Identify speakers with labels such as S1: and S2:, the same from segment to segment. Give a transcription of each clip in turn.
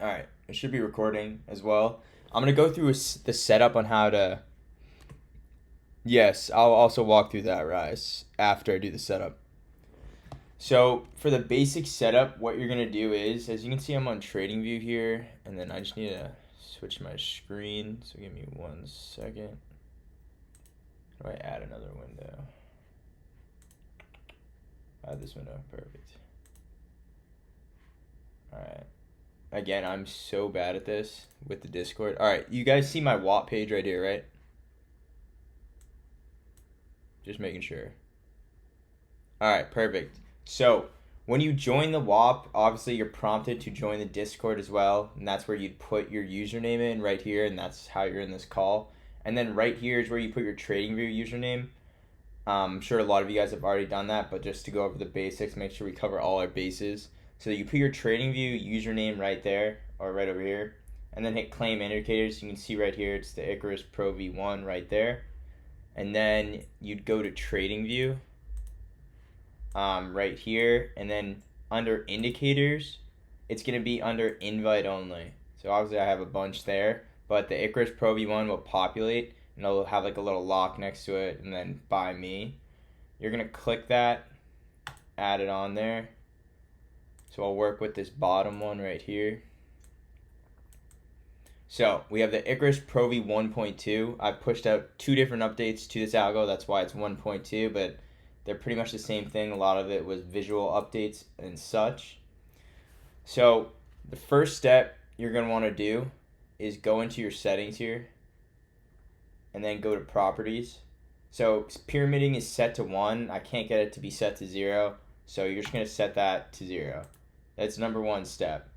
S1: All right, it should be recording as well. I'm gonna go through the setup on how to. Yes, I'll also walk through that, Rise, after I do the setup. So for the basic setup, what you're gonna do is, as you can see, I'm on TradingView here, and then I just need to switch my screen. So give me 1 second. How do I add another window? Add this window, perfect. All right. Again, I'm so bad at this with the Discord. All right, you guys see my WAP page right here, right? Just making sure. All right, perfect. So when you join the WAP, obviously you're prompted to join the Discord as well, and that's where you'd put your username in right here, and that's how you're in this call. And then right here is where you put your TradingView username. I'm sure a lot of you guys have already done that, but just to go over the basics, make sure we cover all our bases. So you put your TradingView username right there, or right over here, and then hit claim indicators. You can see right here, it's the Icarus Pro V1 right there. And then you'd go to TradingView right here, and then under indicators, it's going to be under invite only. So obviously I have a bunch there, but the Icarus Pro V1 will populate, and it'll have like a little lock next to it, and then by me. You're going to click that, add it on there. So I'll work with this bottom one right here. So we have the Icarus Pro V 1.2. I've pushed out 2 different updates to this algo. That's why it's 1.2, but they're pretty much the same thing. A lot of it was visual updates and such. So the first step you're going to want to do is go into your settings here and then go to properties. So pyramiding is set to 1. I can't get it to be set to 0. So you're just going to set that to 0. That's number 1 step.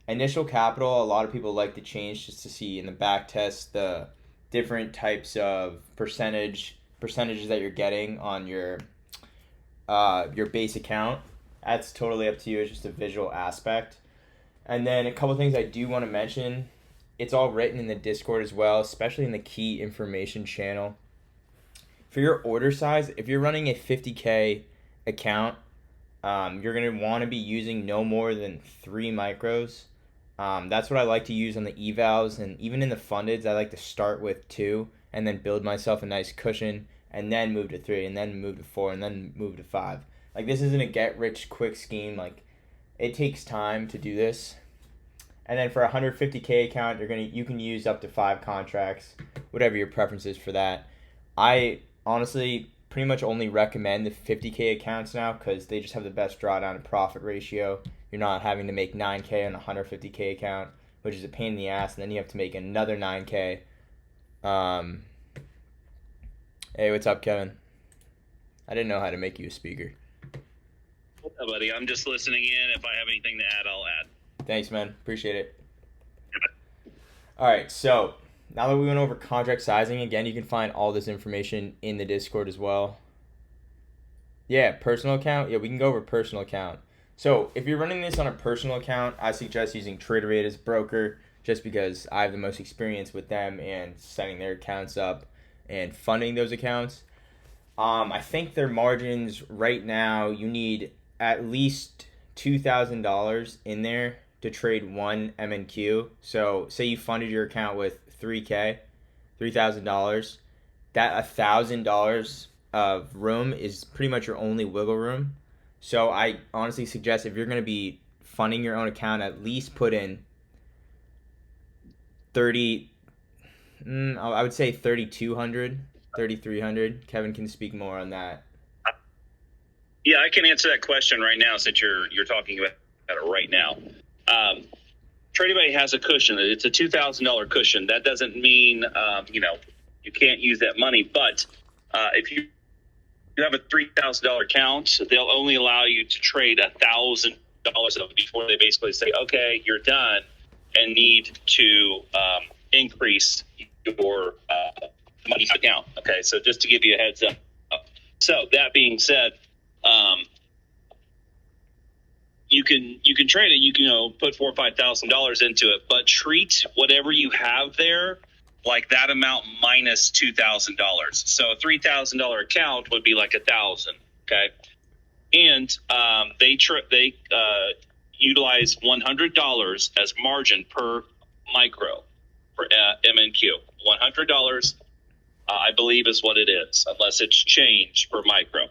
S1: Initial capital, a lot of people like to change just to see in the back test the different types of percentages that you're getting on your base account. That's totally up to you. It's just a visual aspect. And then a couple things I do want to mention. It's all written in the Discord as well, especially in the key information channel. For your order size, if you're running a 50K account, you're going to want to be using no more than 3 micros. That's what I like to use on the evals, and even in the fundeds, I like to start with 2 and then build myself a nice cushion and then move to 3 and then move to 4 and then move to 5. Like, this isn't a get rich quick scheme. Like, it takes time to do this. And then for a 150K account, you can use up to 5 contracts, whatever your preference is for that. I honestly pretty much only recommend the 50K accounts now because they just have the best drawdown to profit ratio. You're not having to make 9K on a 150K account, which is a pain in the ass, and then you have to make another 9K. Hey, what's up, Kevin? I didn't know how to make you a speaker.
S2: What's up, buddy? I'm just listening in. If I have anything to add, I'll add.
S1: Thanks, man. Appreciate it. All right, so now that we went over contract sizing, again, you can find all this information in the Discord as well. Yeah, personal account. Yeah, we can go over personal account. So if you're running this on a personal account, I suggest using TraderAid as a broker just because I have the most experience with them and setting their accounts up and funding those accounts. I think their margins right now, you need at least $2,000 in there to trade 1 MNQ. So say you funded your account with $3,000. That $1,000 of room is pretty much your only wiggle room. So I honestly suggest if you're going to be funding your own account, at least put in 30, I would say 3,200, 3,300. Kevin can speak more on that.
S2: Yeah, I can answer that question right now since you're talking about it right now. TradeAway has a cushion. It's a $2,000 cushion. That doesn't mean you can't use that money. But if you have a $3,000 account, they'll only allow you to trade $1,000 before they basically say, okay, you're done, and need to increase your money account. Okay, so just to give you a heads up. So that being said, you can trade it. You can put $4,000 or $5,000 into it, but treat whatever you have there like that amount minus $2,000. So a $3,000 account would be like $1,000. Okay, and utilize $100 as margin per micro for MNQ. $100, I believe, is what it is, unless it's changed per micro.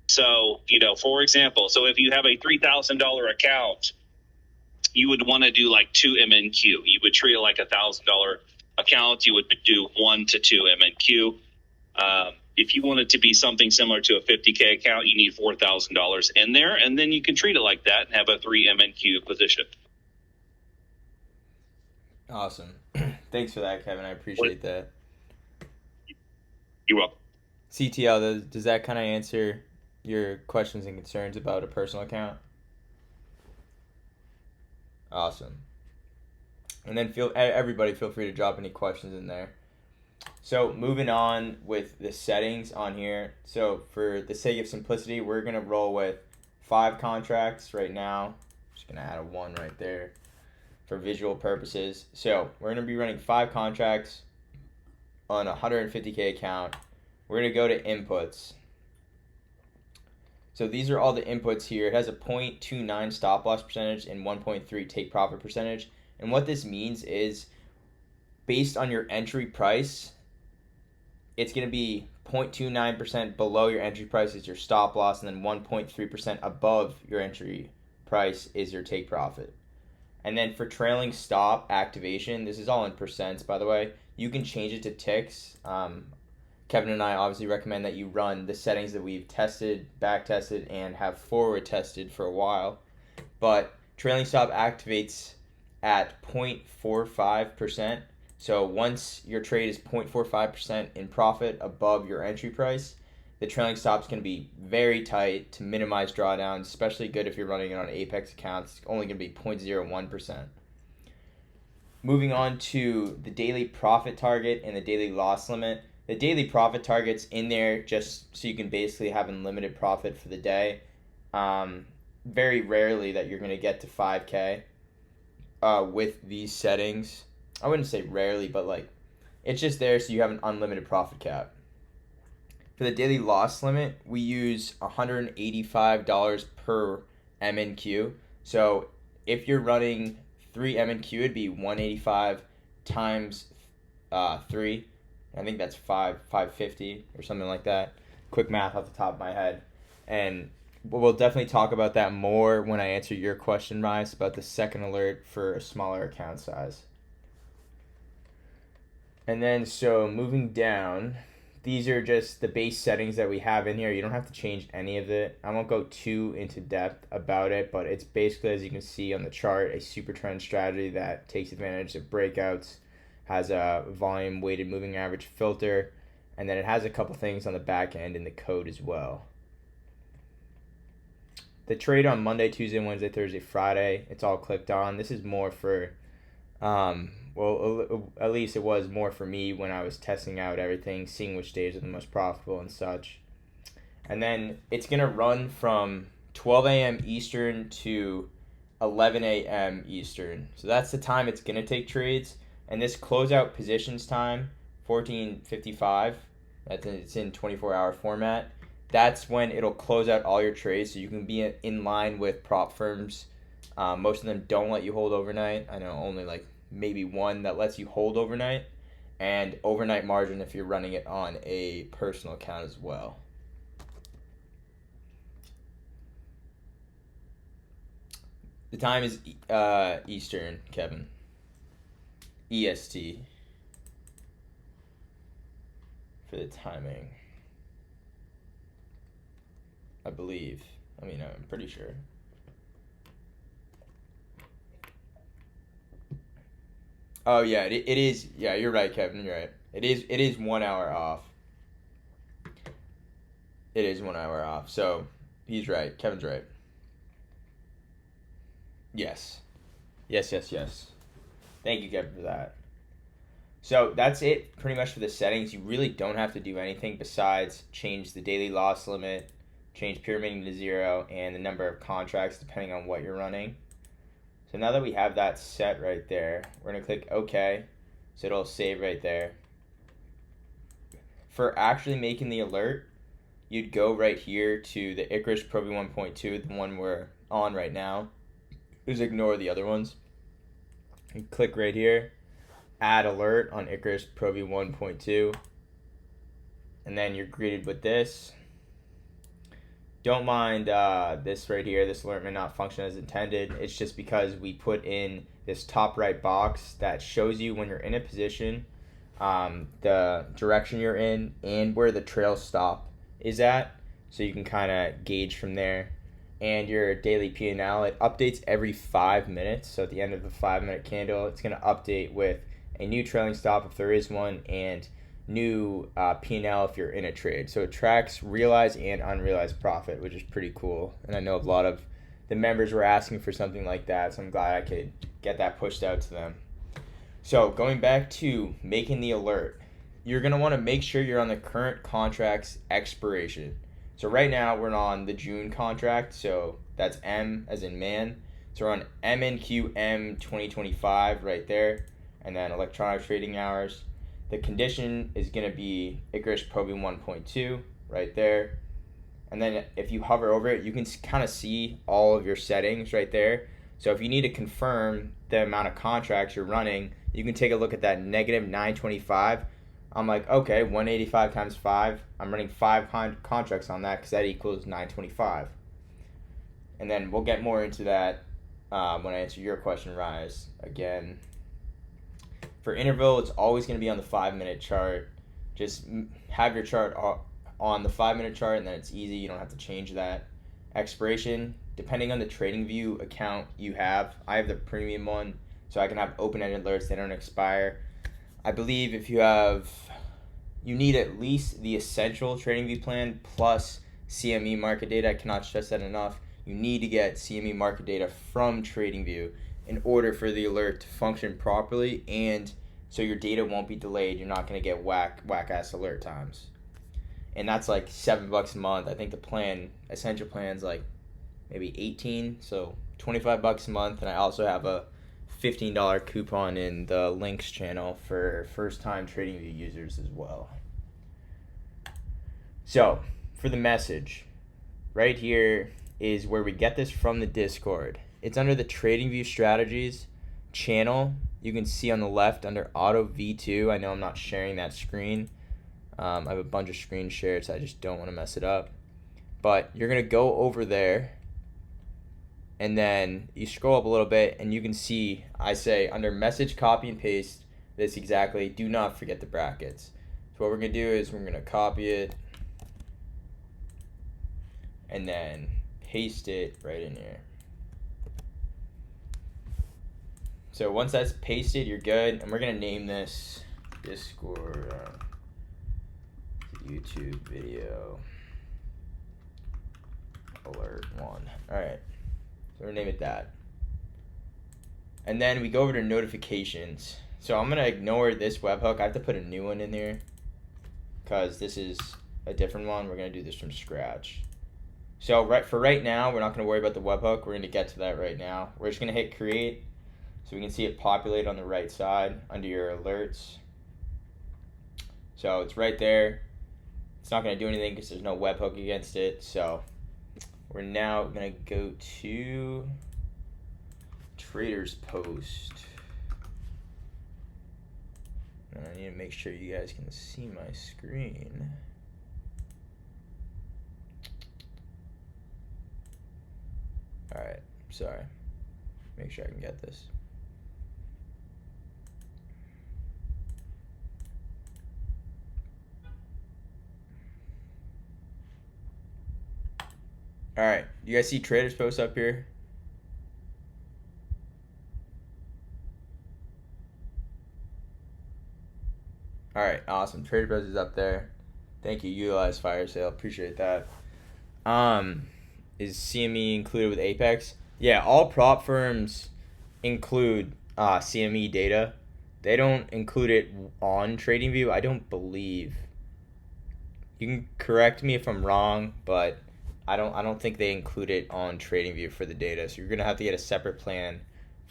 S2: So, for example, so if you have a $3,000 account, you would want to do like 2 MNQ. You would treat it like $1,000 account. You would do 1 to 2 MNQ. If you want it to be something similar to a 50K account, you need $4,000 in there, and then you can treat it like that and have a 3 MNQ position.
S1: Awesome. Thanks for that, Kevin. I appreciate that.
S2: You're welcome.
S1: CTL, does that kind of answer your questions and concerns about a personal account? Awesome. And then everybody feel free to drop any questions in there. So moving on with the settings on here. So for the sake of simplicity, we're going to roll with 5 contracts right now. Just going to add a 1 right there for visual purposes. So we're going to be running 5 contracts on a 150K account. We're going to go to inputs. So these are all the inputs here. It has a 0.29 stop loss percentage and 1.3 take profit percentage. And what this means is based on your entry price, it's going to be 0.29% below your entry price is your stop loss, and then 1.3% above your entry price is your take profit. And then for trailing stop activation, this is all in percents, by the way. You can change it to ticks. Kevin and I obviously recommend that you run the settings that we've tested, back tested, and have forward tested for a while. But trailing stop activates at 0.45%. So once your trade is 0.45% in profit above your entry price, the trailing stop is going to be very tight to minimize drawdowns, especially good if you're running it on Apex accounts. It's only going to be 0.01%. Moving on to the daily profit target and the daily loss limit. The daily profit target's in there just so you can basically have unlimited profit for the day. Very rarely that you're going to get to 5K with these settings. I wouldn't say rarely, but it's just there so you have an unlimited profit cap. For the daily loss limit, we use $185 per MNQ. So if you're running 3 MNQ, it'd be 185 times 3. I think that's 550 or something like that. Quick math off the top of my head. And we'll definitely talk about that more when I answer your question, Rice, about the second alert for a smaller account size. And then, so moving down, these are just the base settings that we have in here. You don't have to change any of it. I won't go too into depth about it, but it's basically, as you can see on the chart, a super trend strategy that takes advantage of breakouts, has a volume weighted moving average filter, and then it has a couple things on the back end in the code as well. The trade on Monday, Tuesday, Wednesday, Thursday, Friday, it's all clicked on. This is more for, at least it was more for me when I was testing out everything, seeing which days are the most profitable and such. And then it's going to run from 12 a.m. Eastern to 11 a.m. Eastern. So that's the time it's going to take trades. And this closeout positions time, 14:55, it's in 24-hour format. That's when it'll close out all your trades, so you can be in line with prop firms. Most of them don't let you hold overnight. I know only maybe one that lets you hold overnight, and overnight margin if you're running it on a personal account as well. The time is Eastern, Kevin. EST for the timing, I believe. I'm pretty sure. Oh yeah, it is. Yeah, you're right, Kevin. You're right. It is 1 hour off. It is 1 hour off. So he's right. Kevin's right. Yes. Thank you, Kevin, for that. So that's it pretty much for the settings. You really don't have to do anything besides change the daily loss limit, change pyramiding to 0, and the number of contracts depending on what you're running. So now that we have that set right there, we're going to click OK. So it'll save right there. For actually making the alert, you'd go right here to the Icarus Pro V1.2, the one we're on right now. Just ignore the other ones. And click right here, add alert on Icarus Pro V 1.2, and then you're greeted with this. Don't mind this right here. This alert may not function as intended. It's just because we put in this top right box that shows you when you're in a position, the direction you're in, and where the trail stop is at, so you can kind of gauge from there. And your daily P&L, it updates every 5 minutes. So at the end of the 5-minute candle, it's going to update with a new trailing stop if there is one, and new P&L if you're in a trade. So it tracks realized and unrealized profit, which is pretty cool. And I know a lot of the members were asking for something like that, so I'm glad I could get that pushed out to them. So going back to making the alert, you're going to want to make sure you're on the current contract's expiration. So right now we're on the June contract, so that's M as in man. So we're on MNQM 2025 right there, and then electronic trading hours. The condition is going to be Icarus Pro V 1.2 right there. And then if you hover over it, you can kind of see all of your settings right there. So if you need to confirm the amount of contracts you're running, you can take a look at that negative 925. I'm like, okay, 185 times 5. I'm running 5 contracts on that because that equals 925. And then we'll get more into that when I answer your question, Rise. Again, for interval, it's always going to be on the 5-minute chart. Just have your chart on the 5-minute chart, and then it's easy. You don't have to change that. Expiration, depending on the TradingView account you have. I have the premium one, so I can have open-ended alerts. They don't expire. I believe if you need at least the essential TradingView plan plus CME market data. I cannot stress that enough. You need to get CME market data from TradingView in order for the alert to function properly, and so your data won't be delayed. You're not going to get whack ass alert times. And that's like $7 a month. I think the essential plan's like maybe 18, so $25 a month. And I also have a $15 coupon in the links channel for first-time TradingView users as well. So for the message, right here is where we get this from the Discord. It's under the TradingView Strategies channel. You can see on the left under Auto V2. I know I'm not sharing that screen. I have a bunch of screen shares. I just don't want to mess it up. But you're going to go over there, and then you scroll up a little bit, and you can see I say under message, copy and paste this exactly. Do not forget the brackets. So what we're going to do is we're going to copy it and then paste it right in here. So once that's pasted, you're good. And we're going to name this Discord YouTube video alert 1. All right. So we're going to name it that. And then we go over to notifications. So I'm going to ignore this webhook. I have to put a new one in there because this is a different one. We're going to do this from scratch. So for right now, we're not going to worry about the webhook. We're going to get to that right now. We're just going to hit create. So we can see it populate on the right side under your alerts. So it's right there. It's not going to do anything because there's no webhook against it. So we're now going to go to Traders Post. And I need to make sure you guys can see my screen. All right, sorry. Make sure I can get this. All right, you guys see Traders Post up here? All right, awesome. Trader Post is up there. Thank you, Utilize Fire Sale. Appreciate that. Is CME included with Apex? Yeah, all prop firms include CME data. They don't include it on TradingView, I don't believe. You can correct me if I'm wrong, but I don't think they include it on TradingView for the data. So you're gonna have to get a separate plan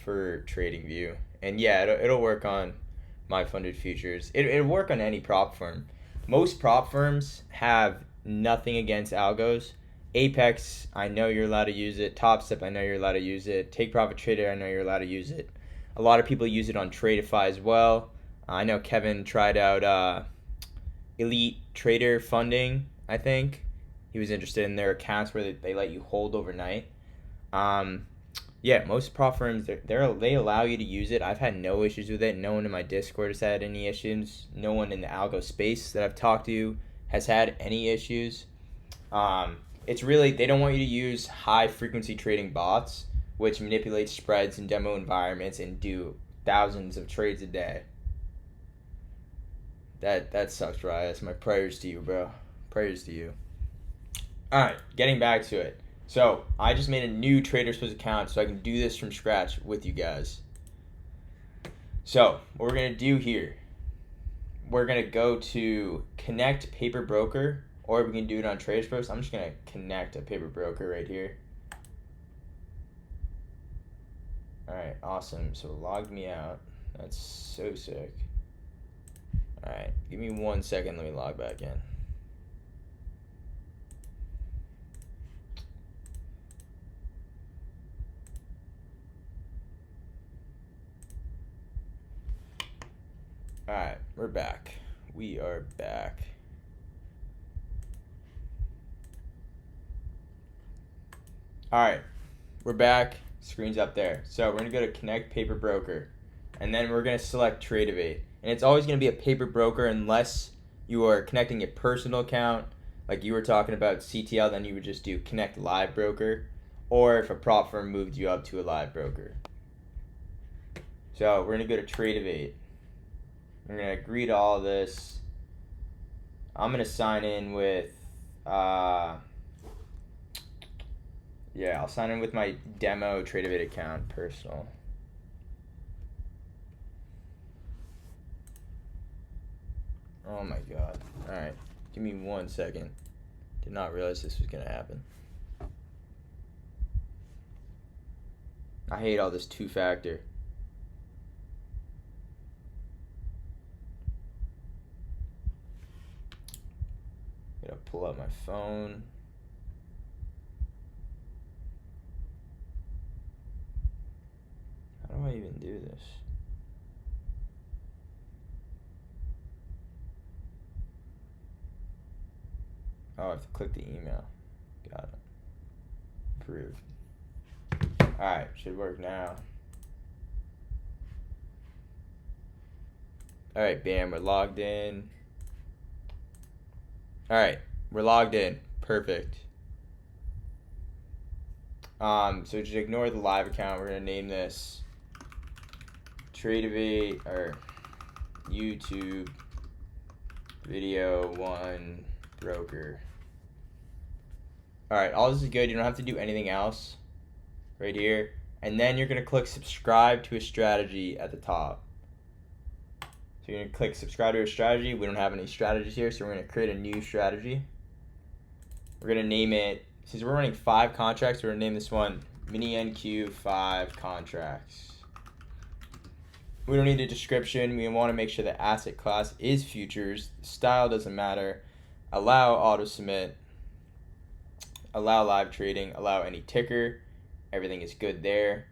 S1: for TradingView. And yeah, it'll work on my funded futures. It'll work on any prop firm. Most prop firms have nothing against algos. Apex, I know you're allowed to use it. Top Step, I know you're allowed to use it. Take Profit Trader, I know you're allowed to use it. A lot of people use it on Tradeify as well. I know Kevin tried out Elite Trader Funding, I think. He was interested in their accounts where they let you hold overnight. Yeah, most prop firms, they allow you to use it. I've had no issues with it. No one in my Discord has had any issues. No one in the algo space that I've talked to has had any issues. It's really, they don't want you to use high frequency trading bots, which manipulate spreads in demo environments and do thousands of trades a day. That sucks, Rias. My prayers to you, bro. Prayers to you. Alright, getting back to it. So, I just made a new TraderSwiss account so I can do this from scratch with you guys. So, what we're going to do here, we're going to go to connect paper broker, or we can do it on TraderSwiss. I'm just going to connect a paper broker right here. Alright, awesome. So, it logged me out. That's so sick. Alright, give me 1 second. Let me log back in. Alright, we're back. We are back. Alright, we're back. Screen's up there. So we're going to go to Connect Paper Broker. And then we're going to select Tradeivate. And it's always going to be a paper broker unless you are connecting a personal account. Like you were talking about CTL, then you would just do Connect Live Broker. Or if a prop firm moved you up to a live broker. So we're going to go to Tradeivate. We're going to agree to all this. I'm going to sign in with, yeah, I'll sign in with my demo Tradeivate account, personal. Oh my god. Alright, give me 1 second. Did not realize this was going to happen. I hate all this two-factor. Gotta pull up my phone. How do I even do this? Oh, I have to click the email. Got it. Approved. Alright, should work now. Alright, bam, we're logged in. Alright, we're logged in. Perfect. So just ignore the live account. We're gonna name this Tradeivate or YouTube Video 1 Broker. Alright, all this is good. You don't have to do anything else right here. And then you're gonna click subscribe to a strategy at the top. So you're going to click subscribe to a strategy. We don't have any strategies here, so we're going to create a new strategy. We're going to name it, since we're running 5 contracts, we're going to name this one Mini NQ 5 Contracts. We don't need a description. We want to make sure the asset class is futures. The style doesn't matter. Allow auto submit. Allow live trading. Allow any ticker. Everything is good there.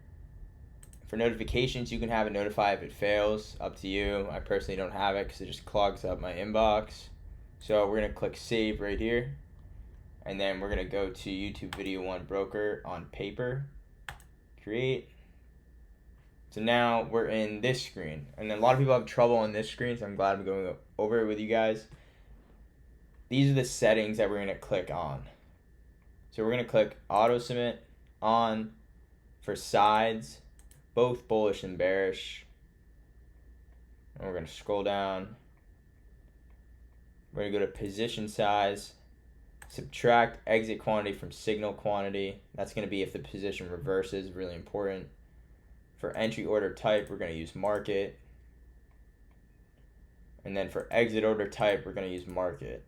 S1: For notifications, you can have it notify if it fails. Up to you. I personally don't have it because it just clogs up my inbox. So we're going to click save right here. And then we're going to go to YouTube Video 1 Broker on paper. Create. So now we're in this screen. And a lot of people have trouble on this screen, so I'm glad I'm going over it with you guys. These are the settings that we're going to click on. So we're going to click auto submit on for sides. Both bullish and bearish. And we're going to scroll down. We're going to go to position size. Subtract exit quantity from signal quantity. That's going to be if the position reverses. Really important. For entry order type, we're going to use market. And then for exit order type, we're going to use market.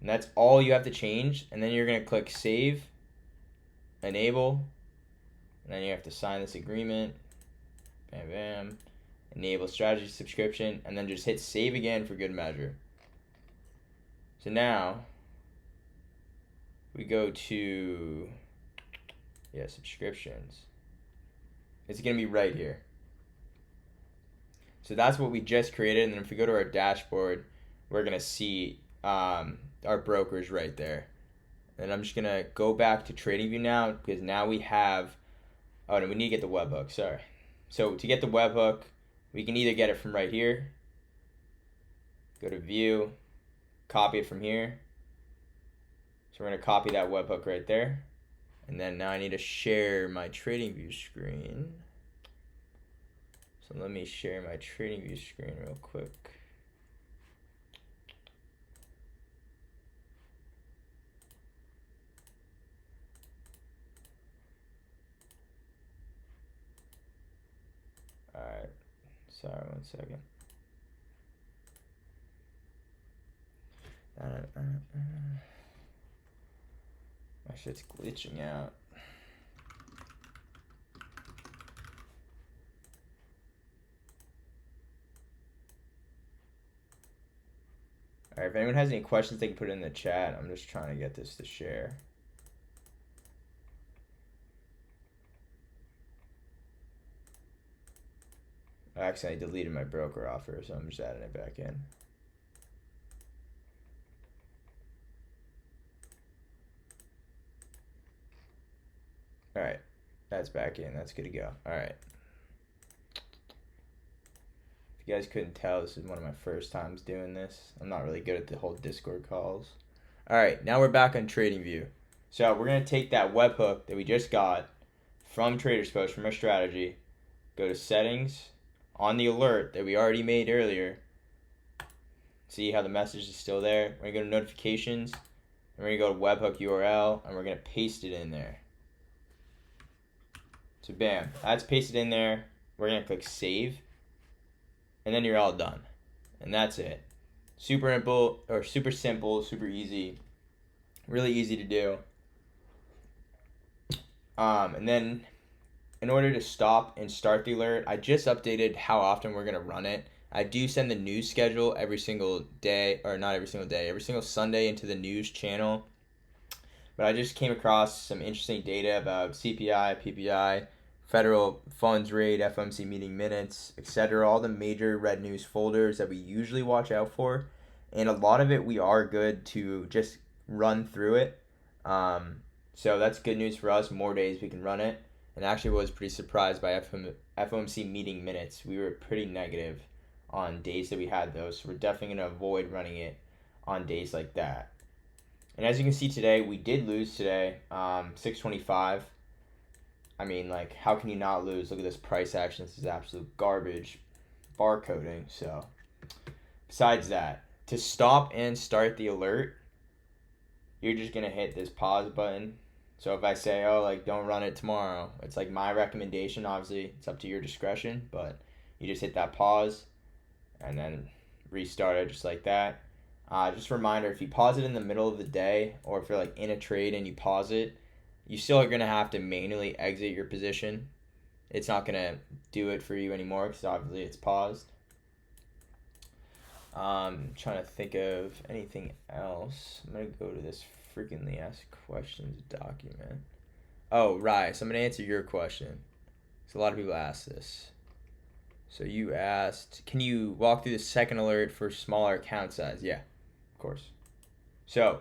S1: And that's all you have to change. And then you're going to click save. Enable. And then you have to sign this agreement. Bam, bam. Enable strategy subscription. And then just hit save again for good measure. So now, we go to, subscriptions. It's going to be right here. So that's what we just created. And then if we go to our dashboard, we're going to see our brokers right there. And I'm just going to go back to TradingView now, because now we have, oh, no, we need to get the webhook, sorry. So to get the webhook, we can either get it from right here, go to view, copy it from here. So we're going to copy that webhook right there. And then now I need to share my TradingView screen. So let me share my TradingView screen real quick. Alright, sorry, 1 second. My shit's glitching out. Alright, if anyone has any questions, they can put it in the chat. I'm just trying to get this to share. I accidentally deleted my broker offer, so I'm just adding it back in. Alright, that's back in. That's good to go. Alright. If you guys couldn't tell, this is one of my first times doing this. I'm not really good at the whole Discord calls. Alright, now we're back on TradingView. So we're going to take that webhook that we just got from Trader's Post, from our strategy, go to settings, on the alert that we already made earlier. See how the message is still there? We're going to go to notifications, and we're going to go to webhook URL, and we're going to paste it in there. So bam, that's pasted in there. We're going to click save, and then you're all done. And that's it. Super simple, super easy. Really easy to do. And then in order to stop and start the alert, I just updated how often we're going to run it. I do send the news schedule every single day, or not every single day, every single Sunday into the news channel. But I just came across some interesting data about CPI, PPI, federal funds rate, FOMC meeting minutes, etc. All the major red news folders that we usually watch out for. And a lot of it we are good to just run through it. So that's good news for us. More days we can run it. And actually was pretty surprised by FOMC meeting minutes. We were pretty negative on days that we had those. So we're definitely going to avoid running it on days like that. And as you can see today, we did lose today, 625. I mean, like, how can you not lose? Look at this price action. This is absolute garbage barcoding. So besides that, to stop and start the alert, you're just going to hit this pause button. So if I say, oh, like, don't run it tomorrow, it's like my recommendation. Obviously, it's up to your discretion, but you just hit that pause and then restart it just like that. Just a reminder, if you pause it in the middle of the day, or if you're like in a trade and you pause it, you still are going to have to manually exit your position. It's not going to do it for you anymore because obviously it's paused. Trying to think of anything else. I'm going to go to this frequently asked questions document. Oh, right. So I'm going to answer your question. So a lot of people ask this. So you asked, can you walk through the second alert for smaller account size? Yeah, of course. So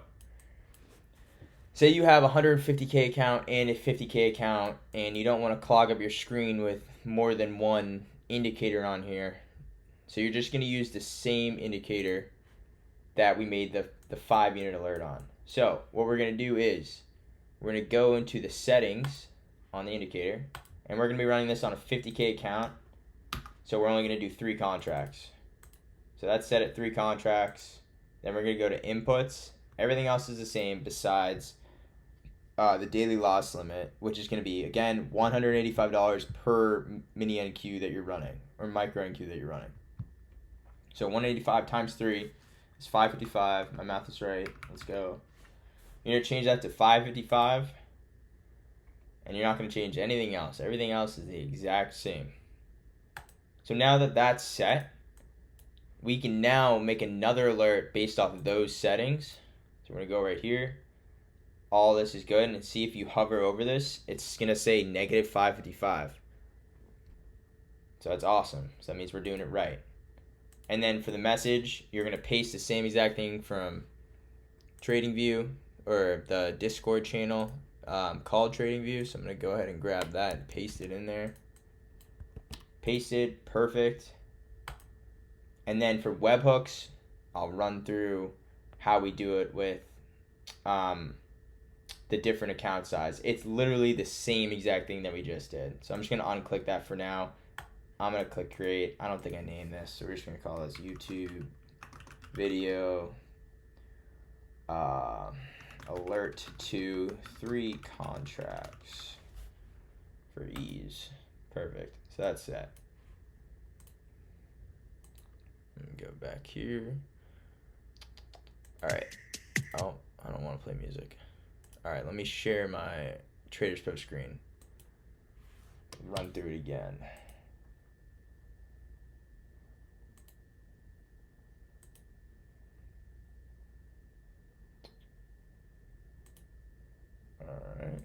S1: say you have a 150K account and a 50K account, and you don't want to clog up your screen with more than one indicator on here. So you're just going to use the same indicator that we made the 5-unit alert on. So what we're going to do is we're going to go into the settings on the indicator, and we're going to be running this on a 50K account. So we're only going to do 3 contracts. So that's set at 3 contracts. Then we're going to go to inputs. Everything else is the same besides the daily loss limit, which is going to be, again, $185 per mini NQ that you're running, or micro NQ that you're running. So 185 times 3 is 555. My math is right. Let's go. You're going to change that to 555, and you're not going to change anything else. Everything else is the exact same. So now that that's set, we can now make another alert based off of those settings. So we're going to go right here. all this is good, and see if you hover over this, it's going to say negative 555. So that's awesome. So that means we're doing it right. And then for the message, you're going to paste the same exact thing from TradingView or the Discord channel called TradingView. So I'm going to go ahead and grab that and paste it in there. Pasted, perfect. And then for webhooks, I'll run through how we do it with the different account size. It's literally the same exact thing that we just did. So I'm just going to unclick that for now. I'm going to click create. I don't think I named this, so we're just going to call this YouTube video alert to 3 contracts for ease. Perfect. So that's set. Let me go back here. All right. Oh, I don't want to play music. All right, let me share my Traders Post screen. Run through it again. All right.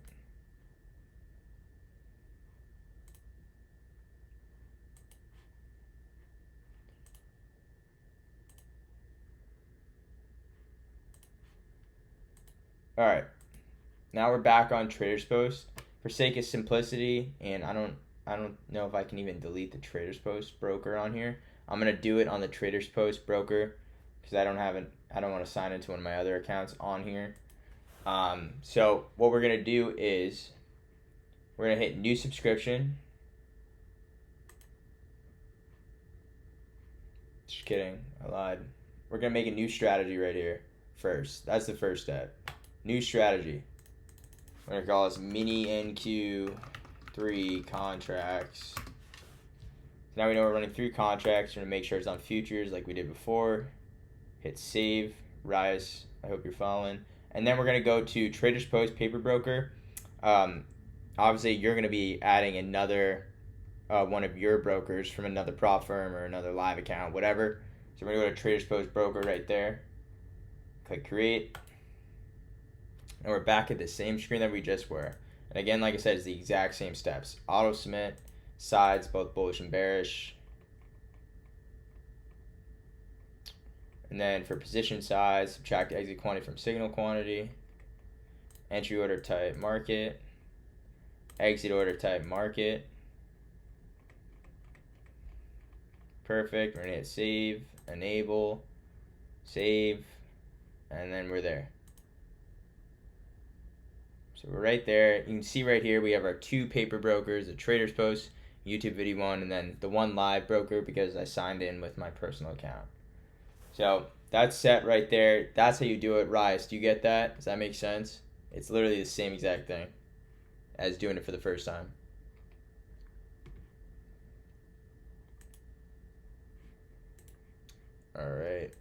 S1: All right. Now we're back on Traders Post. For sake of simplicity, and I don't know if I can even delete the Traders Post broker on here. I'm gonna do it on the Traders Post broker because I don't want to sign into one of my other accounts on here. So what we're gonna do is we're gonna hit new subscription. Just kidding, I lied. We're gonna make a new strategy right here first. That's the first step. New strategy. We're going to call this mini NQ3 contracts. So now we know we're running 3 contracts. We're going to make sure it's on futures like we did before. Hit save, rise. I hope you're following. And then we're going to go to Traders Post Paper Broker. Obviously, you're going to be adding another one of your brokers from another prop firm or another live account, whatever. So we're going to go to Traders Post Broker right there. Click create. And we're back at the same screen that we just were. And again, like I said, it's the exact same steps. Auto submit, sides, both bullish and bearish. And then for position size, subtract exit quantity from signal quantity. Entry order type, market. Exit order type, market. Perfect. We're going to hit save, enable, save, and then we're there. So we're right there. You can see right here we have our 2 paper brokers, the Traders Post, YouTube Video 1, and then the 1 live broker because I signed in with my personal account. So that's set right there. That's how you do it. Rise, do you get that? Does that make sense? It's literally the same exact thing as doing it for the first time. All right.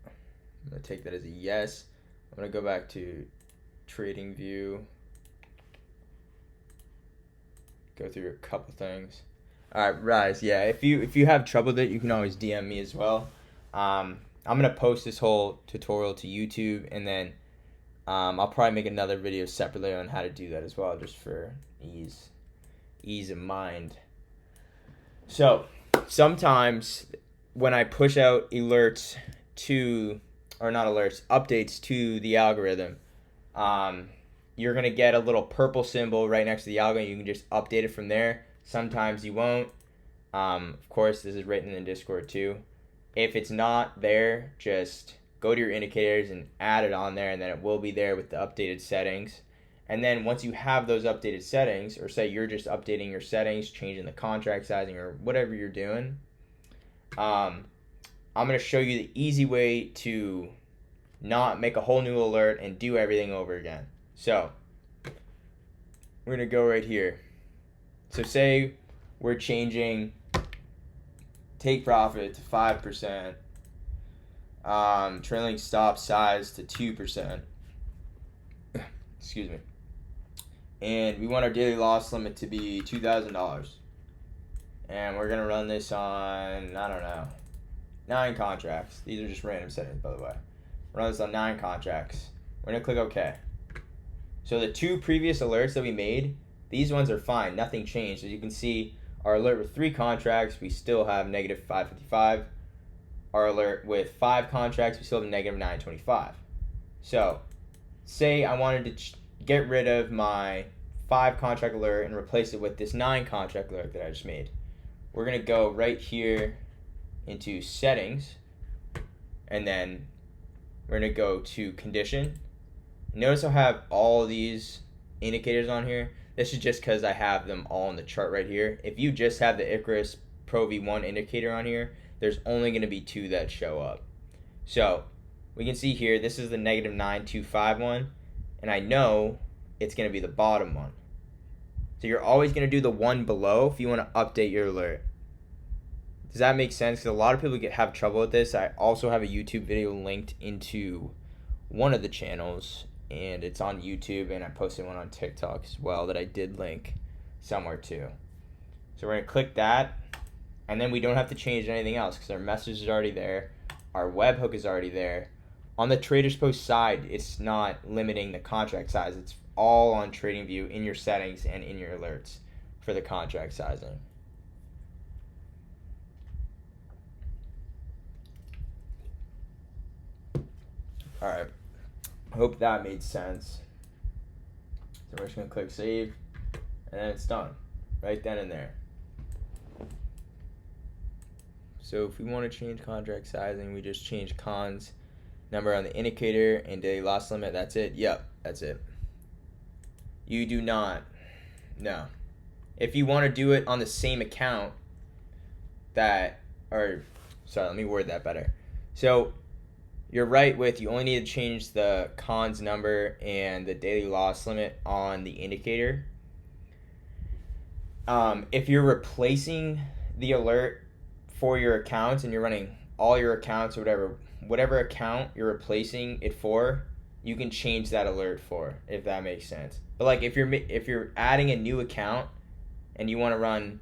S1: I'm going to take that as a yes. I'm going to go back to TradingView. Go through a couple things. All right, Rise. Yeah, if you have trouble with it, you can always DM me as well. I'm gonna post this whole tutorial to YouTube, and then I'll probably make another video separately on how to do that as well, just for ease of mind. So sometimes when I push out alerts updates to the algorithm, you're going to get a little purple symbol right next to the algorithm. You can just update it from there. Sometimes you won't. Of course, this is written in Discord too. If it's not there, just go to your indicators and add it on there, and then it will be there with the updated settings. And then once you have those updated settings, or say you're just updating your settings, changing the contract sizing or whatever you're doing, I'm going to show you the easy way to not make a whole new alert and do everything over again. So we're going to go right here. So say we're changing take profit to 5%, trailing stop size to 2%. Excuse me. And we want our daily loss limit to be $2,000. And we're going to run this on, I don't know, 9 contracts. These are just random settings, by the way. Run this on 9 contracts. We're going to click OK. So the 2 previous alerts that we made, these ones are fine. Nothing changed. As you can see, our alert with 3 contracts, we still have negative 555. Our alert with 5 contracts, we still have negative 925. So, say I wanted to get rid of my 5 contract alert and replace it with this 9 contract alert that I just made. We're going to go right here into settings, and then we're going to go to condition. Notice I'll have all these indicators on here. This is just because I have them all in the chart right here. If you just have the Icarus Pro V1 indicator on here, there's only going to be 2 that show up. So we can see here, this is the negative 925 one, and I know it's going to be the bottom one. So you're always going to do the one below if you want to update your alert. Does that make sense? Because a lot of people have trouble with this. I also have a YouTube video linked into one of the channels, and it's on YouTube, and I posted one on TikTok as well that I did link somewhere too. So we're going to click that, and then we don't have to change anything else because our message is already there. Our webhook is already there. On the Traders Post side, it's not limiting the contract size. It's all on TradingView in your settings and in your alerts for the contract sizing. All right. I hope that made sense. So we're just going to click save, and then it's done. Right then and there. So if we want to change contract sizing, we just change cons number on the indicator and daily loss limit. That's it. Yep, that's it. You do not. No. If you want to do it on the same account let me word that better. So you're right with you only need to change the cons number and the daily loss limit on the indicator. If you're replacing the alert for your accounts and you're running all your accounts or whatever account you're replacing it for, you can change that alert for, if that makes sense. But like if you're adding a new account and you want to run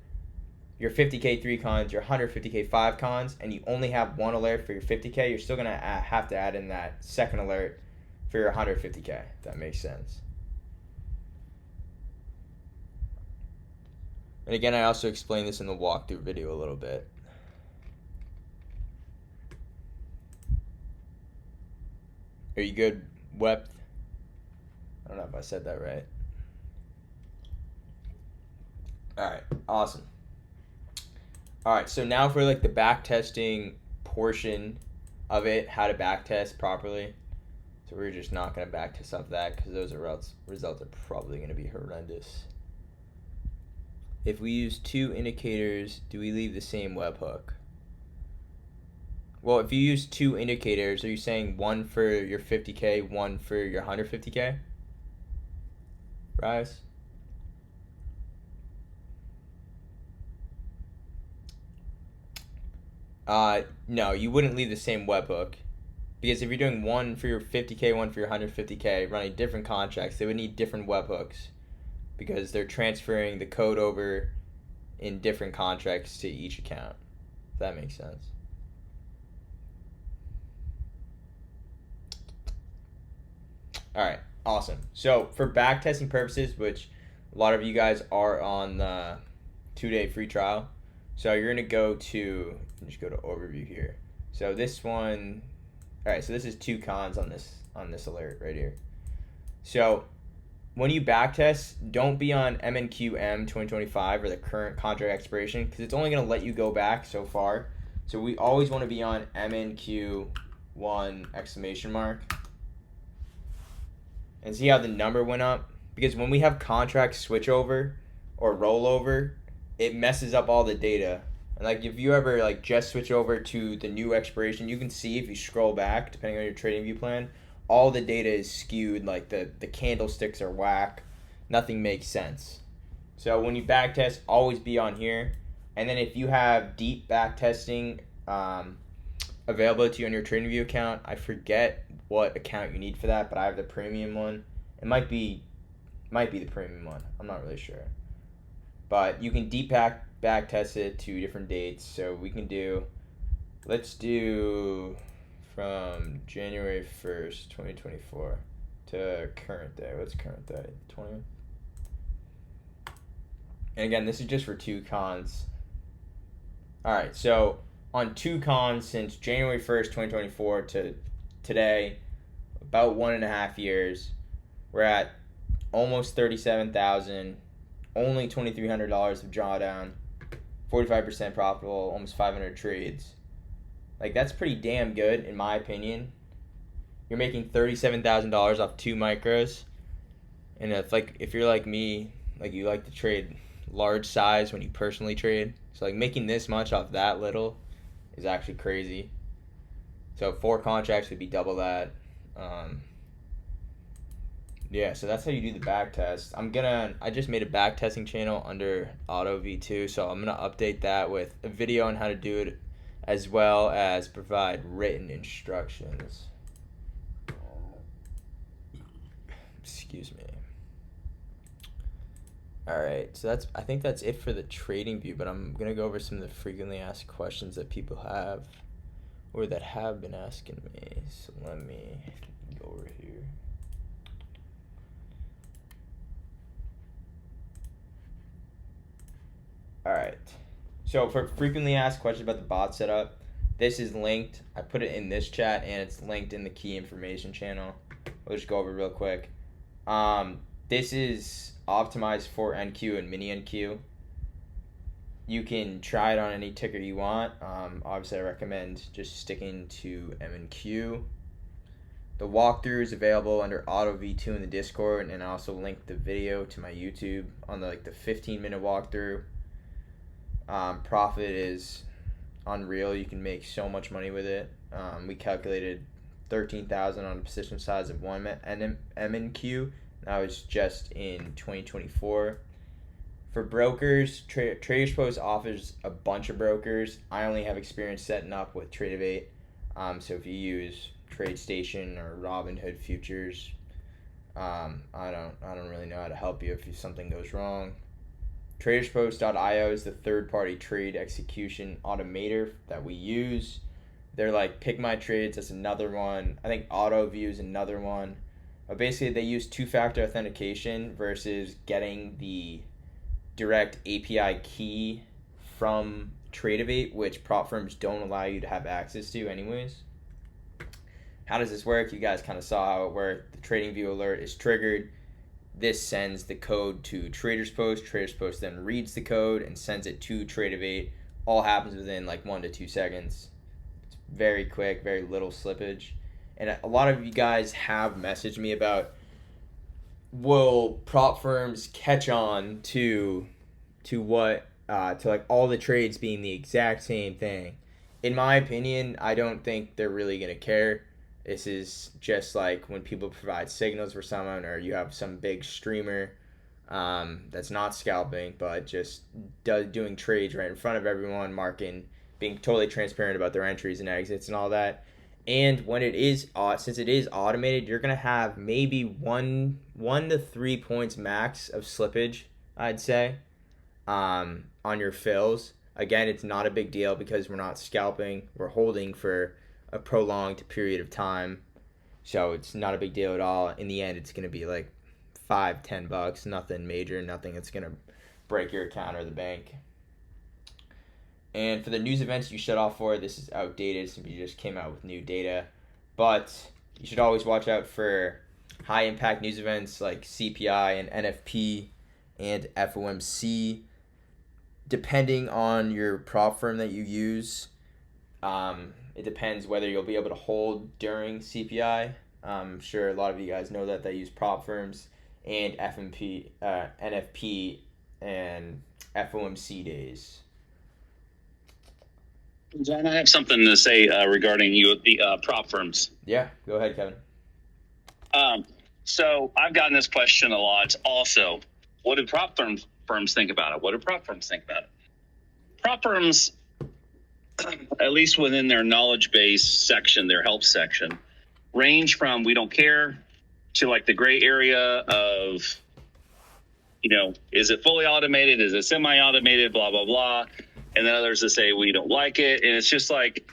S1: your 50K 3 cons, your 150K 5 cons, and you only have one alert for your 50K, you're still going to have to add in that second alert for your 150K, if that makes sense. And again, I also explained this in the walkthrough video a little bit. Are you good, Wep? I don't know if I said that right. Alright, awesome. Alright, so now for like the back testing portion of it, how to back test properly. So we're just not going to back test off that because those results are probably going to be horrendous. If we use 2 indicators, do we leave the same webhook? Well, if you use 2 indicators, are you saying one for your 50K, one for your 150K? Rise? No, you wouldn't leave the same webhook. Because if you're doing one for your 50K, one for your 150K, running different contracts, they would need different webhooks. Because they're transferring the code over in different contracts to each account. If that makes sense. Alright, awesome. So for backtesting purposes, which a lot of you guys are on the 2-day free trial, so you're going to go to, just go to overview here. So this one, alright, so this is 2 cons on this alert right here. So when you backtest, don't be on MNQM 2025 or the current contract expiration because it's only going to let you go back so far. So we always want to be on MNQ1 exclamation mark. And see how the number went up? Because when we have contract switchover or rollover, it messes up all the data. And like if you ever like just switch over to the new expiration, you can see if you scroll back, depending on your TradingView plan, all the data is skewed, like the candlesticks are whack. Nothing makes sense. So when you backtest, always be on here. And then if you have deep backtesting available to you on your TradingView account, I forget what account you need for that, but I have the premium one. It might be the premium one. I'm not really sure. But you can deep backtest it to different dates. So we can do, let's do from January 1st, 2024. to current day. What's current day? 20. And again, this is just for two cons. All right, so on two cons since January 1st, 2024 to today, about 1.5 years, we're at almost 37,000, only $2,300 of drawdown, 45% profitable, almost 500 trades. Like, that's pretty damn good in my opinion. You're making $37,000 off two micros, and if you're like me, like you like to trade large size when you personally trade, so like making this much off that little is actually crazy. So 4 contracts would be double that. Yeah, so that's how you do the back test. I just made a back testing channel under Auto V2, so I'm gonna update that with a video on how to do it, as well as provide written instructions. Excuse me. Alright, so I think that's it for the trading view, but I'm gonna go over some of the frequently asked questions that people have, or that have been asking me. So let me go over here. Alright, so for frequently asked questions about the bot setup, this is linked. I put it in this chat, and it's linked in the key information channel. We'll just go over real quick. This is optimized for NQ and mini NQ. You can try it on any ticker you want. Obviously, I recommend just sticking to MNQ. The walkthrough is available under Auto V2 in the Discord, and I also linked the video to my YouTube on the 15-minute walkthrough. Profit is unreal. You can make so much money with it. We calculated 13,000 on a position size of 1 MNQ. That was just in 2024. For brokers, Traders Post offers a bunch of brokers. I only have experience setting up with Tradovate. So if you use TradeStation or Robinhood Futures, I don't really know how to help you if something goes wrong. TradersPost.io is the third-party trade execution automator that we use. They're like Pick My Trades, that's another one. I think AutoView is another one. But basically, they use two-factor authentication versus getting the direct API key from Tradovate, which prop firms don't allow you to have access to anyways. How does this work? You guys kind of saw how it worked. The TradingView alert is triggered. This sends the code to Traders Post. Traders Post then reads the code and sends it to Tradovate. All happens within 1 to 2 seconds. It's very quick, very little slippage. And a lot of you guys have messaged me about, will prop firms catch on to all the trades being the exact same thing? In my opinion, I don't think they're really gonna care. This is just like when people provide signals for someone, or you have some big streamer that's not scalping but just doing trades right in front of everyone, being totally transparent about their entries and exits and all that. And when since it is automated, you're gonna have maybe 1 to 3 points max of slippage, I'd say, on your fills. Again, it's not a big deal because we're not scalping; we're holding for a prolonged period of time, so it's not a big deal at all. In the end, it's gonna be like $5-10, nothing major, nothing that's gonna break your account or the bank. And for the news events you shut off for, this is outdated since we just came out with new data. But you should always watch out for high impact news events like CPI and NFP and FOMC. Depending on your prop firm that you use, it depends whether you'll be able to hold during CPI. I'm sure a lot of you guys know that they use prop firms and NFP and FOMC days.
S2: John, I have something to say regarding the prop firms.
S1: Yeah, go ahead, Kevin.
S2: So I've gotten this question a lot. Also, what do prop firms think about it? What do prop firms think about it? Prop firms, at least within their knowledge base section, their help section, range from we don't care to like the gray area of, is it fully automated? Is it semi-automated? Blah, blah, blah. And then others that say we don't like it. And it's just like,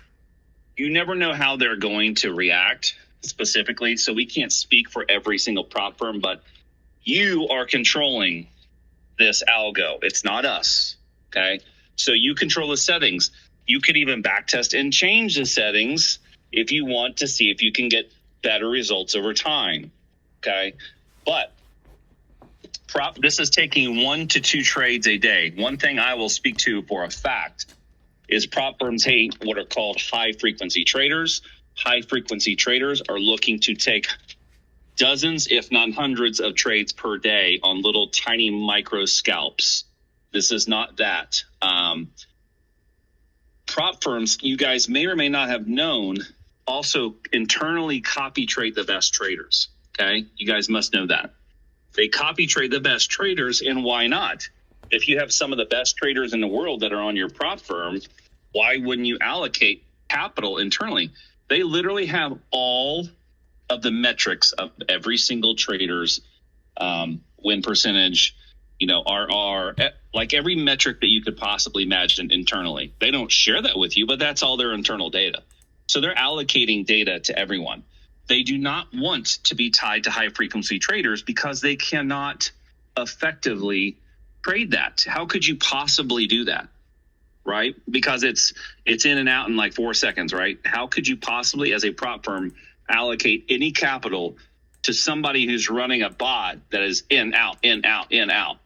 S2: you never know how they're going to react specifically, so we can't speak for every single prop firm, but you are controlling this algo. It's not us. Okay. So you control the settings. You could even backtest and change the settings if you want to see if you can get better results over time. Okay. But this is taking 1 to 2 trades a day. One thing I will speak to for a fact is prop firms hate what are called high frequency traders. High frequency traders are looking to take dozens, if not hundreds, of trades per day on little tiny micro scalps. This is not that. Prop firms, you guys may or may not have known, also internally copy trade the best traders. Okay, you guys must know that. They copy trade the best traders, and why not? If you have some of the best traders in the world that are on your prop firm, why wouldn't you allocate capital internally? They literally have all of the metrics of every single trader's win percentage, RR, like every metric that you could possibly imagine internally. They don't share that with you, but that's all their internal data. So they're allocating data to everyone. They do not want to be tied to high frequency traders because they cannot effectively trade that. How could you possibly do that? Right? Because it's in and out in like 4 seconds, right? How could you possibly, as a prop firm, allocate any capital to somebody who's running a bot that is in, out, in, out, in, out?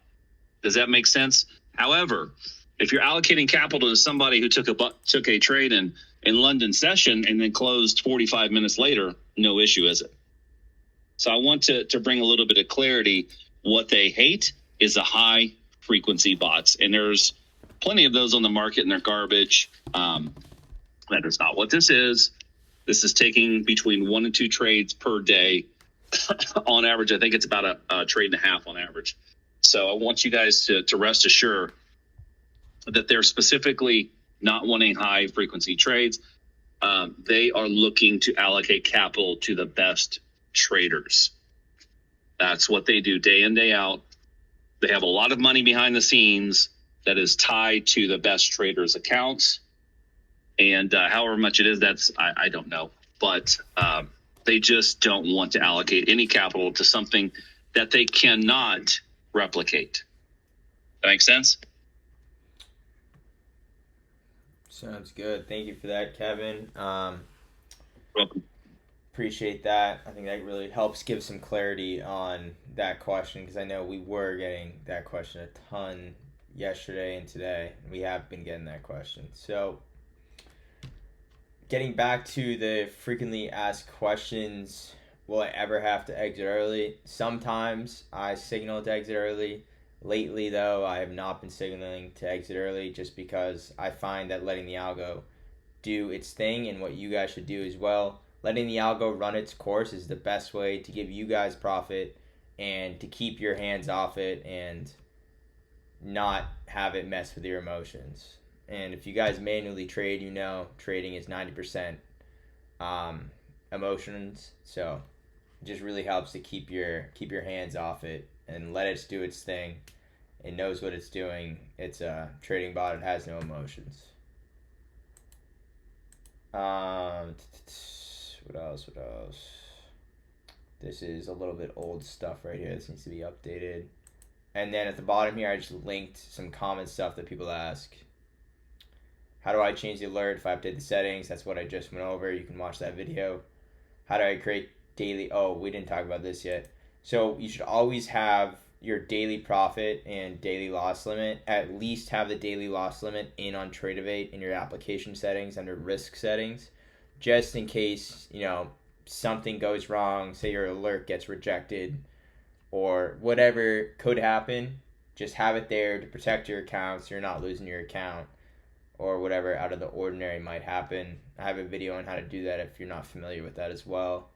S2: Does that make sense? However, if you're allocating capital to somebody who took a trade in London session and then closed 45 minutes later, no issue, is it? So I want to bring a little bit of clarity. What they hate is the high frequency bots, and there's plenty of those on the market, and they're garbage. That is not what this is. This is taking between 1 and 2 trades per day. On average, I think it's about a trade and a half on average. So I want you guys to rest assured that they're specifically not wanting high frequency trades. They are looking to allocate capital to the best traders. That's what they do day in, day out. They have a lot of money behind the scenes that is tied to the best traders' accounts. And however much it is, I don't know. But they just don't want to allocate any capital to something that they cannot replicate. That makes sense?
S1: Sounds good. Thank you for that, Kevin.
S2: Welcome.
S1: Appreciate that. I think that really helps give some clarity on that question, because I know we were getting that question a ton yesterday and today. We have been getting that question. So getting back to the frequently asked questions, will I ever have to exit early? Sometimes I signal to exit early. Lately, though, I have not been signaling to exit early, just because I find that letting the algo do its thing, and what you guys should do as well, letting the algo run its course is the best way to give you guys profit and to keep your hands off it and not have it mess with your emotions. And if you guys manually trade, trading is 90% emotions, so it just really helps to keep your hands off it and let it do its thing. It knows what it's doing. It's a trading bot. It has no emotions. What else? This is a little bit old stuff right here. This needs to be updated. And then at the bottom here, I just linked some common stuff that people ask. How do I change the alert if I update the settings? That's what I just went over. You can watch that video. How do I create daily... Oh, we didn't talk about this yet. So you should always have your daily profit and daily loss limit. At least have the daily loss limit in on Tradovate in your application settings under risk settings, just in case, something goes wrong, say your alert gets rejected or whatever could happen. Just have it there to protect your account so you're not losing your account or whatever out of the ordinary might happen. I have a video on how to do that if you're not familiar with that as well.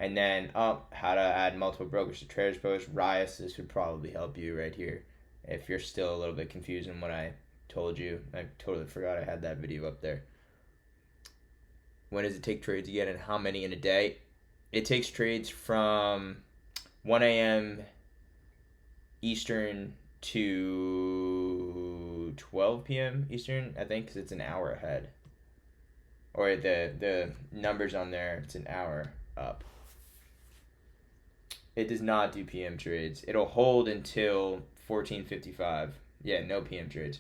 S1: And then how to add multiple brokers to Traders Post. Rias, this would probably help you right here if you're still a little bit confused in what I told you. I totally forgot I had that video up there. When does it take trades again, and how many in a day? It takes trades from 1 a.m. Eastern to 12 p.m. Eastern, I think, because it's an hour ahead. Or the numbers on there, it's an hour up. It does not do PM trades. It'll hold until 14:55. Yeah, no PM trades.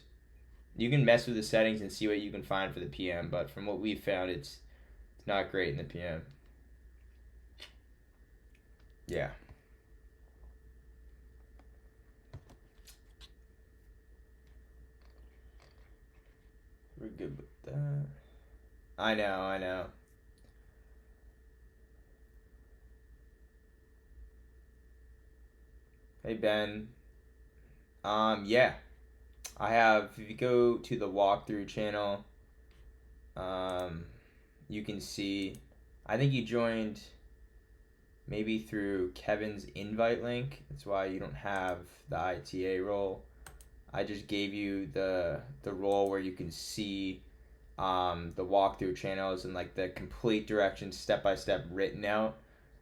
S1: You can mess with the settings and see what you can find for the PM, but from what we've found, it's not great in the PM. Yeah. We're good with that. I know. Hey, Ben. Yeah. I have, if you go to the walkthrough channel, you can see, I think you joined maybe through Kevin's invite link. That's why you don't have the ITA role. I just gave you the role where you can see the walkthrough channels and like the complete directions step by step written out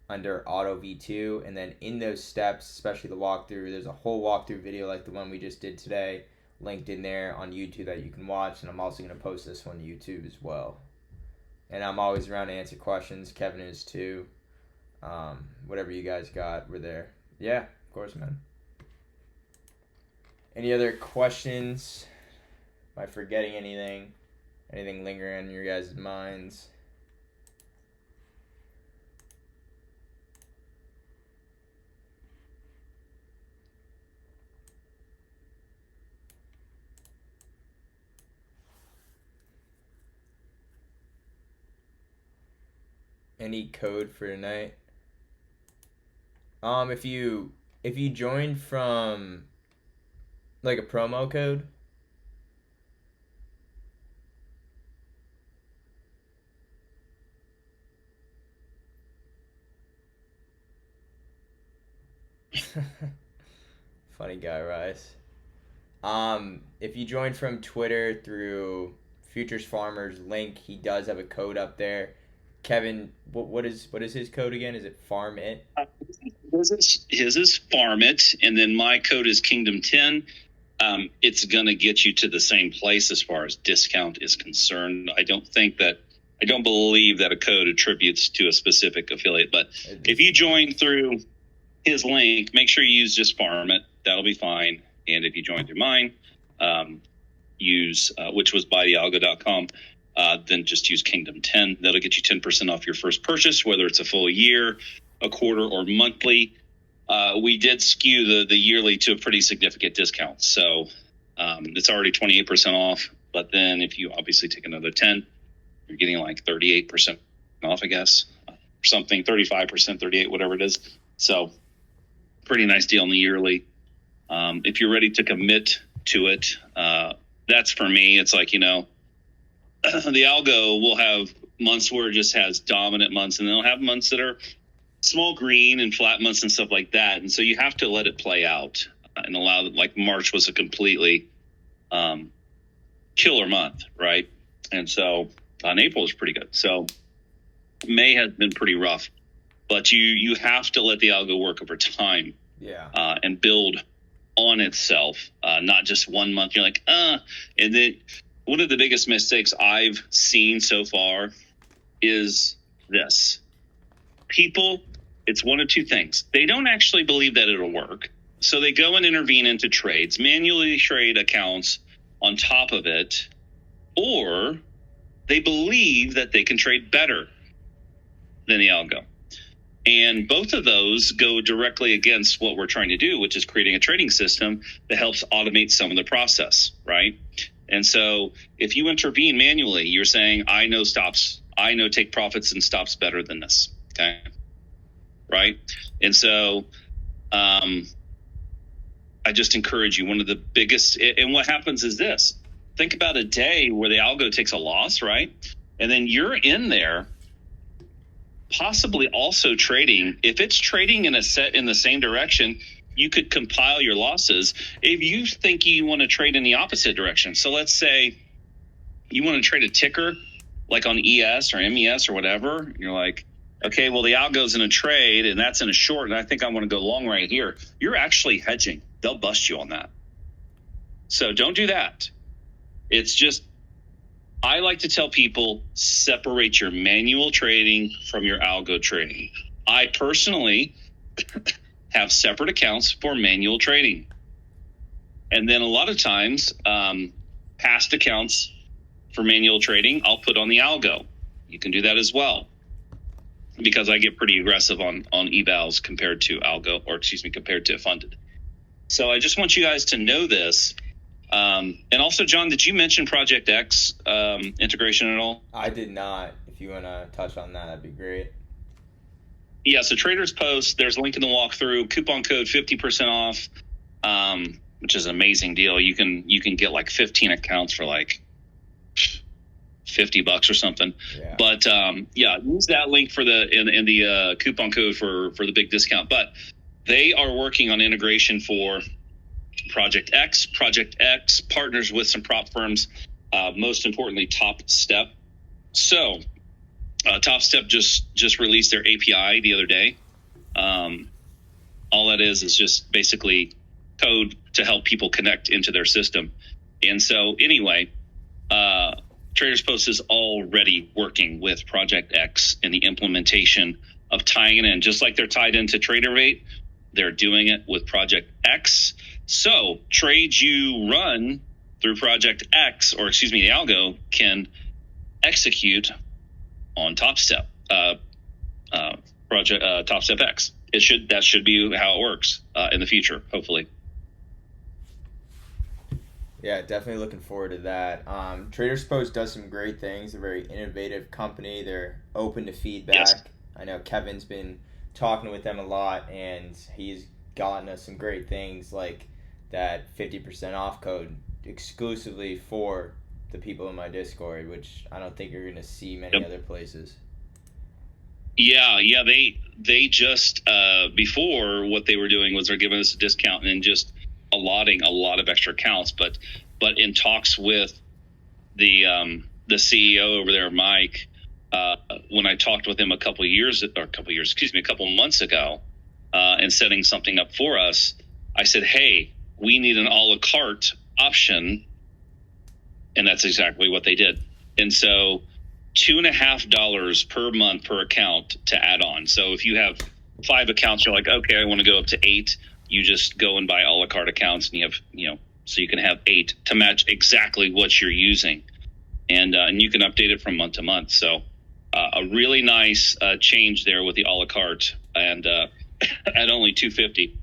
S1: under Auto V2, and then in those steps, especially the walkthrough, there's a whole walkthrough video like the one we just did today linked in there on YouTube that you can watch, and I'm also going to post this one to YouTube as well. And I'm always around to answer questions. Kevin is too. Whatever you guys got, we're there. Yeah, of course, man. Any other questions? Am I forgetting anything? Anything lingering in your guys' minds? Any code for tonight? If you joined from like a promo code, funny guy, Rice. If you joined from Twitter through Futures Farmers link, he does have a code up there. Kevin, what is his code again? Is it Farm It?
S2: His is Farm It, and then my code is Kingdom 10. It's gonna get you to the same place as far as discount is concerned. I don't believe that a code attributes to a specific affiliate, but if you join through his link, make sure you use just Farm It. That'll be fine. And if you join through mine, use which was buythealgo.com. Then just use Kingdom 10. That'll get you 10% off your first purchase, whether it's a full year, a quarter, or monthly. We did skew the yearly to a pretty significant discount. So it's already 28% off. But then if you obviously take another 10, you're getting like 38% off, I guess. Something, 35%, 38, whatever it is. So pretty nice deal on the yearly. If you're ready to commit to it, that's for me. It's like, the algo will have months where it just has dominant months, and they'll have months that are small green and flat months and stuff like that. And so you have to let it play out and allow that. Like March was a completely killer month, right? And so April was pretty good. So May has been pretty rough, but you have to let the algo work over time, and build on itself, not just 1 month. You're like, and then. One of the biggest mistakes I've seen so far is this. People, it's one of two things. They don't actually believe that it'll work. So they go and intervene into trades, manually trade accounts on top of it, or they believe that they can trade better than the algo. And both of those go directly against what we're trying to do, which is creating a trading system that helps automate some of the process, right? And so if you intervene manually, you're saying, I know take profits and stops better than this. Okay. Right. And so, I just encourage you, one of the biggest, and what happens is this, think about a day where the algo takes a loss, right? And then you're in there possibly also trading. If it's trading in the same direction, you could compile your losses if you think you want to trade in the opposite direction. So let's say you want to trade a ticker like on ES or MES or whatever. You're like, okay, well, the algo's in a trade and that's in a short, and I think I want to go long right here. You're actually hedging. They'll bust you on that. So don't do that. It's just I like to tell people, separate your manual trading from your algo trading. I personally have separate accounts for manual trading. And then a lot of times, past accounts for manual trading, I'll put on the algo. You can do that as well, because I get pretty aggressive on evals compared to algo, or compared to funded. So I just want you guys to know this. And also, John, did you mention Project X integration at all?
S1: I did not. If you want to touch on that, that'd be great.
S2: Yeah, so Traders Post, there's a link in the walkthrough, coupon code 50% off, which is an amazing deal. You can get like 15 accounts for like $50 or something.
S1: Yeah.
S2: But use that link for in the coupon code for the big discount. But they are working on integration for Project X. Project X partners with some prop firms, most importantly, Top Step. So Top Step just released their API the other day. All that is just basically code to help people connect into their system. And so anyway, Traders Post is already working with Project X in the implementation of tying it in. Just like they're tied into TraderVate, they're doing it with Project X. So trades you run through Project X, or the algo, can execute on Top Step, Top Step X. That should be how it works in the future, hopefully.
S1: Yeah, definitely looking forward to that. Traders Post does some great things. They're a very innovative company. They're open to feedback.
S2: Yes.
S1: I know Kevin's been talking with them a lot, and he's gotten us some great things like that 50% off code exclusively for the people in my Discord, which I don't think you're going to see many other places.
S2: Yeah, they just before, what they were doing was they're giving us a discount and just allotting a lot of extra accounts, but in talks with the CEO over there, Mike, when I talked with him a couple months ago, and setting something up for us, I said, hey, we need an a la carte option. And that's exactly what they did. And so $2.50 per month per account to add on. So if you have 5 accounts, you're like, okay, I want to go up to 8. You just go and buy a la carte accounts, and you have, so you can have 8 to match exactly what you're using. And you can update it from month to month. So a really nice change there with the a la carte, and at only $2.50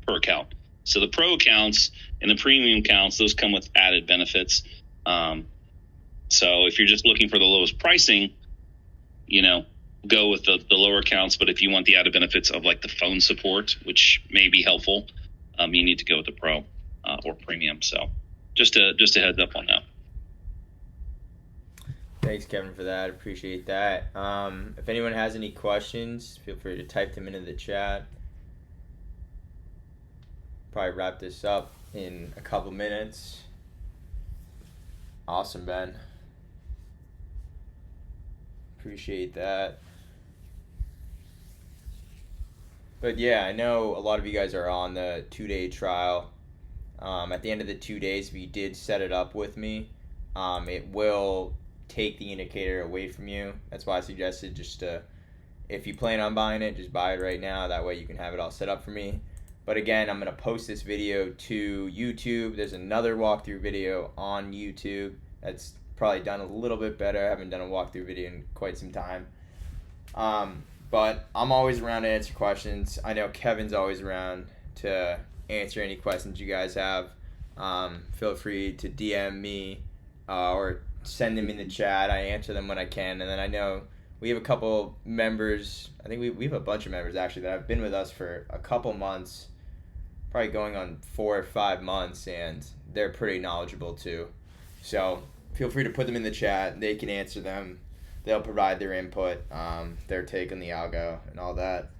S2: per account. So the pro accounts and the premium accounts, those come with added benefits. So if you're just looking for the lowest pricing, go with the lower accounts. But if you want the added benefits of like the phone support, which may be helpful, you need to go with the pro or premium. So just a heads up on that.
S1: Thanks, Kevin, for that. Appreciate that. If anyone has any questions, feel free to type them into the chat. Probably wrap this up in a couple minutes. Awesome, Ben. Appreciate that. But yeah, I know a lot of you guys are on the 2-day trial. At the end of the 2 days, if you did set it up with me, it will take the indicator away from you. That's why I suggested if you plan on buying it, just buy it right now. That way you can have it all set up for me. But again, I'm going to post this video to YouTube. There's another walkthrough video on YouTube that's probably done a little bit better. I haven't done a walkthrough video in quite some time. But I'm always around to answer questions. I know Kevin's always around to answer any questions you guys have. Feel free to DM me or send them in the chat. I answer them when I can. And then I know we have a couple members. I think we have a bunch of members actually that have been with us for a couple months, probably going on 4 or 5 months, and they're pretty knowledgeable too. So feel free to put them in the chat. They can answer them. They'll provide their input, their take on the algo and all that.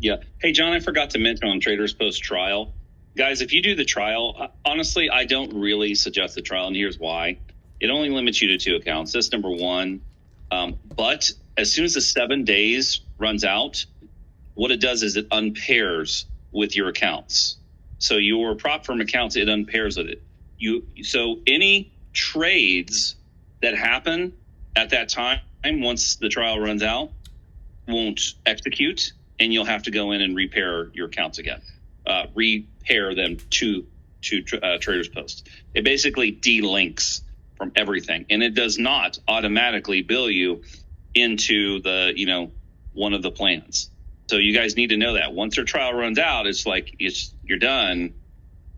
S2: Yeah. Hey, John, I forgot to mention on Traders Post trial. Guys, if you do the trial, honestly, I don't really suggest the trial, and here's why. It only limits you to 2 accounts. That's number one. But as soon as the 7 days runs out, what it does is it unpairs with your accounts. So your prop firm accounts, it unpairs with it. So any trades that happen at that time, once the trial runs out, won't execute, and you'll have to go in and repair your accounts again, repair them to Traders Post. It basically delinks from everything, and it does not automatically bill you into the one of the plans. So you guys need to know that once their trial runs out, it's like you're done,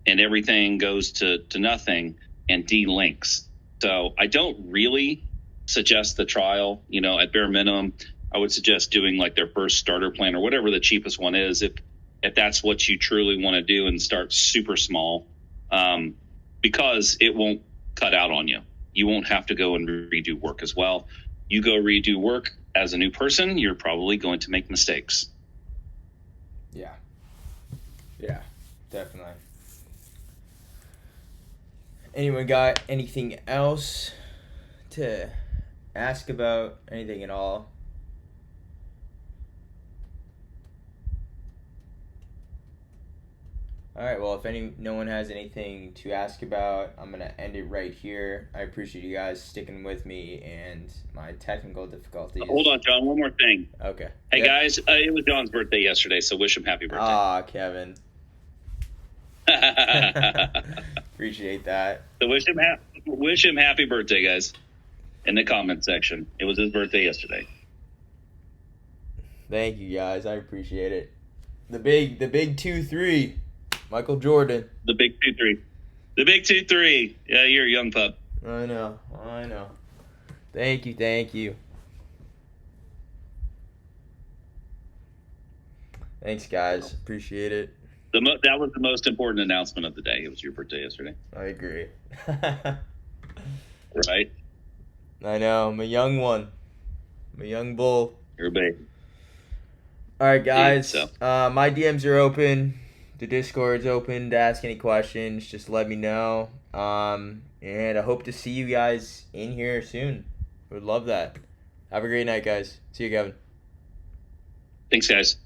S2: and everything goes to nothing and delinks. So I don't really suggest the trial. At bare minimum, I would suggest doing like their first starter plan or whatever the cheapest one is, if that's what you truly want to do, and start super small, because it won't cut out on you. You won't have to go and redo work as well. You go redo work as a new person, you're probably going to make mistakes.
S1: Yeah, definitely. Anyone got anything else to ask about? Anything at all? All right, well, if no one has anything to ask about, I'm going to end it right here. I appreciate you guys sticking with me and my technical difficulties.
S2: Hold on, John, one more thing.
S1: Okay.
S2: Hey, guys, it was John's birthday yesterday, so wish him happy birthday.
S1: Ah, Kevin. Appreciate that.
S2: So wish him happy birthday, guys, in the comment section. It was his birthday yesterday.
S1: Thank you, guys. I appreciate it. The big 2-3. Michael Jordan.
S2: The big 2-3. The big 2-3. Yeah, you're a young pup.
S1: I know. Thank you. Thanks, guys. Appreciate it.
S2: That was the most important announcement of the day. It was your birthday yesterday.
S1: I agree.
S2: Right?
S1: I know. I'm a young one. I'm a young bull.
S2: You're a baby.
S1: All right, guys.
S2: Yeah, so.
S1: My DMs are open. The Discord's open to ask any questions. Just let me know. And I hope to see you guys in here soon. Would love that. Have a great night, guys. See you, Kevin.
S2: Thanks, guys.